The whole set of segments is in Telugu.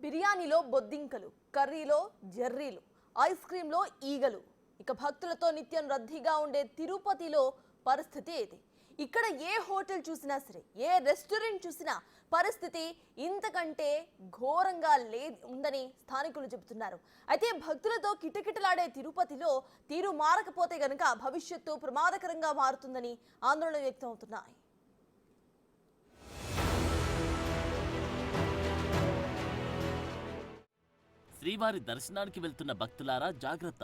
బిర్యానీలో బొద్దింకలు, కర్రీలో జర్రీలు, ఐస్ క్రీంలో ఈగలు. ఇక భక్తులతో నిత్యం రద్దీగా ఉండే తిరుపతిలో పరిస్థితి ఏది? ఇక్కడ ఏ హోటల్ చూసినా సరే, ఏ రెస్టారెంట్ చూసినా పరిస్థితి ఇంతకంటే ఘోరంగా ఉందని స్థానికులు చెబుతున్నారు. అయితే భక్తులతో కిటకిటలాడే తిరుపతిలో తీరు మారకపోతే గనుక భవిష్యత్తు ప్రమాదకరంగా మారుతుందని ఆందోళన వ్యక్తం అవుతున్నాయి. శ్రీవారి దర్శనానికి వెళ్తున్న భక్తులారా జాగ్రత్త.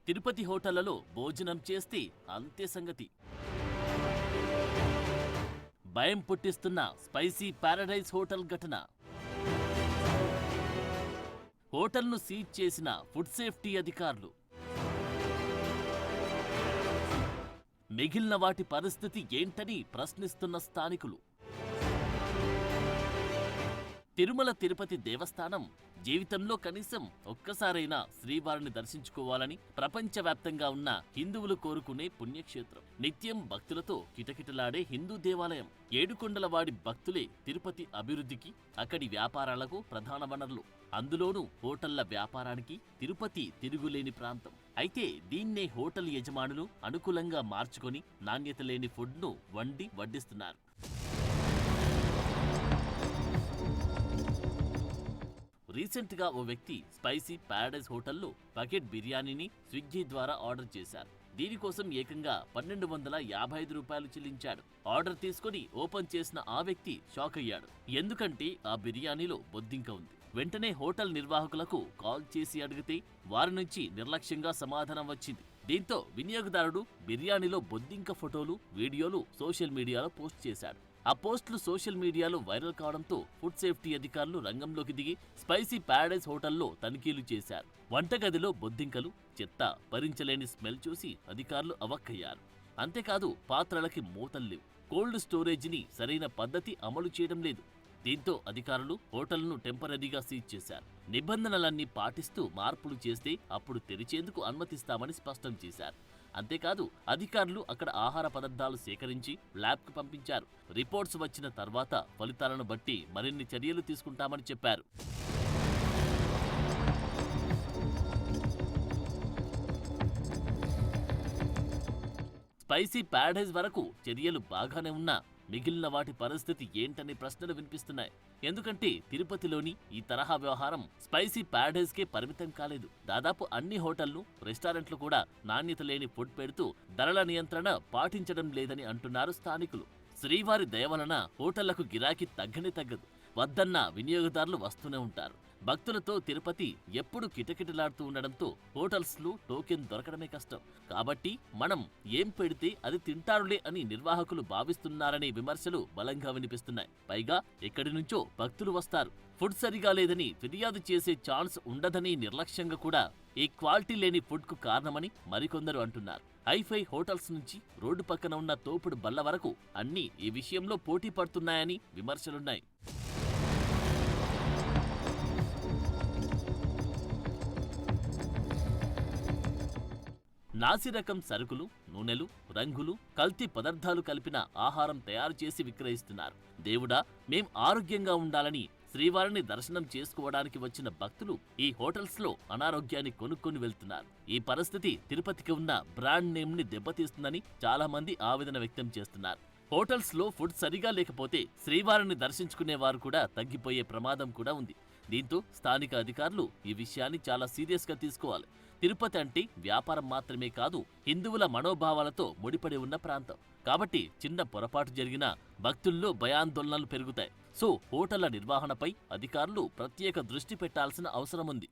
తిరుపతి హోటళ్లలో భోజనం చేస్తే అంతే సంగతి. భయం పుట్టిస్తున్న స్పైసీ పారడైజ్ హోటల్ ఘటన. హోటల్ను సీజ్ చేసిన ఫుడ్ సేఫ్టీ అధికారులు. మిగిలిన వాటి పరిస్థితి ఏంటని ప్రశ్నిస్తున్న స్థానికులు. తిరుమల తిరుపతి దేవస్థానం జీవితంలో కనీసం ఒక్కసారైనా శ్రీవారిని దర్శించుకోవాలని ప్రపంచవ్యాప్తంగా ఉన్న హిందువులు కోరుకునే పుణ్యక్షేత్రం. నిత్యం భక్తులతో కిటకిటలాడే హిందూ దేవాలయం. ఏడుకొండలవాడి భక్తులే తిరుపతి అభివృద్ధికి, అక్కడి వ్యాపారాలకు ప్రధాన వనరులు. అందులోనూ హోటళ్ల వ్యాపారానికి తిరుపతి తిరుగులేని ప్రాంతం. అయితే దీన్నే హోటల్ యజమానులు అనుకూలంగా మార్చుకొని నాణ్యత లేని ఫుడ్ను వండి వడ్డిస్తున్నారు. రీసెంట్ గా ఓ వ్యక్తి స్పైసీ పారడైజ్ హోటల్లో బకెట్ బిర్యానీని స్విగ్గీ ద్వారా ఆర్డర్ చేశారు. దీనికోసం ఏకంగా 1255 రూపాయలు చెల్లించాడు. ఆర్డర్ తీసుకుని ఓపెన్ చేసిన ఆ వ్యక్తి షాక్ అయ్యాడు. ఎందుకంటే ఆ బిర్యానీలో బొద్దింక ఉంది. వెంటనే హోటల్ నిర్వాహకులకు కాల్ చేసి అడిగితే వారి నుంచి నిర్లక్ష్యంగా సమాధానం వచ్చింది. దీంతో వినియోగదారుడు బిర్యానీలో బొద్దింక ఫోటోలు, వీడియోలు సోషల్ మీడియాలో పోస్ట్ చేశాడు. ఆ పోస్టులు సోషల్ మీడియాలో వైరల్ కావడంతో ఫుడ్ సేఫ్టీ అధికారులు రంగంలోకి దిగి స్పైసీ పారడైజ్ హోటల్లో తనిఖీలు చేశారు. వంటగదిలో బొద్దింకలు, చెత్త, భరించలేని స్మెల్ చూసి అధికారులు అవక్కయ్యారు. అంతేకాదు పాత్రలకి మూతల్లేవు. కోల్డ్ స్టోరేజీని సరైన పద్ధతి అమలు చేయడం లేదు. దీంతో అధికారులు హోటల్ను టెంపరరీగా సీజ్ చేశారు. నిబంధనలన్నీ పాటిస్తూ మార్పులు చేస్తే అప్పుడు తెరిచేందుకు అనుమతిస్తామని స్పష్టం చేశారు. అంతేకాదు అధికారులు అక్కడ ఆహార పదార్థాలు సేకరించి ల్యాబ్కు పంపించారు. రిపోర్ట్స్ వచ్చిన తర్వాత ఫలితాలను బట్టి మరిన్ని చర్యలు తీసుకుంటామని చెప్పారు. స్పైసీ పారడైజ్ వరకు చర్యలు బాగానే ఉన్నా మిగిలిన వాటి పరిస్థితి ఏంటనే ప్రశ్నలు వినిపిస్తున్నాయి. ఎందుకంటే తిరుపతిలోని ఈ తరహా వ్యవహారం స్పైసీ పారడైజ్కే పరిమితం కాలేదు. దాదాపు అన్ని హోటళ్లు, రెస్టారెంట్లు కూడా నాణ్యత లేని ఫుడ్ పెడుతూ ధరల నియంత్రణ పాటించడం లేదని అంటున్నారు స్థానికులు. శ్రీవారి దయ వలన హోటళ్లకు గిరాకీ తగ్గదు. వద్దన్న వినియోగదారులు వస్తూనే ఉంటారు. భక్తులతో తిరుపతి ఎప్పుడు కిటకిటలాడుతూ ఉండడంతో హోటల్స్లో టోకెన్ దొరకడమే కష్టం. కాబట్టి మనం ఏం పెడితే అది తింటారులే అని నిర్వాహకులు భావిస్తున్నారనే విమర్శలు బలంగా వినిపిస్తున్నాయి. పైగా ఎక్కడి నుంచో భక్తులు వస్తారు. ఫుడ్ సరిగా లేదని ఫిర్యాదు చేసే ఛాన్స్ ఉండదని నిర్లక్ష్యంగా కూడా ఈ క్వాలిటీ లేని ఫుడ్కు కారణమని మరికొందరు అంటున్నారు. హైఫై హోటల్స్ నుంచి రోడ్డు పక్కన ఉన్న తోపుడు బల్ల వరకు అన్నీ ఈ విషయంలో పోటీ పడుతున్నాయని విమర్శలున్నాయి. నాసిరకం సరుకులు, నూనెలు, రంగులు, కల్తీ పదార్థాలు కలిపిన ఆహారం తయారు చేసి విక్రయిస్తున్నారు. దేవుడా, మేం ఆరోగ్యంగా ఉండాలని శ్రీవారిని దర్శనం చేసుకోవడానికి వచ్చిన భక్తులు ఈ హోటల్స్లో అనారోగ్యాన్ని కొనుక్కొని వెళ్తున్నారు. ఈ పరిస్థితి తిరుపతికి ఉన్న బ్రాండ్ నేమ్ని దెబ్బతీస్తుందని చాలా మంది ఆవేదన వ్యక్తం చేస్తున్నారు. హోటల్స్లో ఫుడ్ సరిగా లేకపోతే శ్రీవారిని దర్శించుకునే వారు కూడా తగ్గిపోయే ప్రమాదం కూడా ఉంది. దీంతో స్థానిక అధికారులు ఈ విషయాన్ని చాలా సీరియస్గా తీసుకోవాలి. తిరుపతి అంటే వ్యాపారం మాత్రమే కాదు, హిందువుల మనోభావాలతో ముడిపడి ఉన్న ప్రాంతం. కాబట్టి చిన్న పొరపాటు జరిగినా భక్తుల్లో భయాందోళనలు పెరుగుతాయి. సో హోటళ్ల నిర్వహణపై అధికారులు ప్రత్యేక దృష్టి పెట్టాల్సిన అవసరం ఉంది.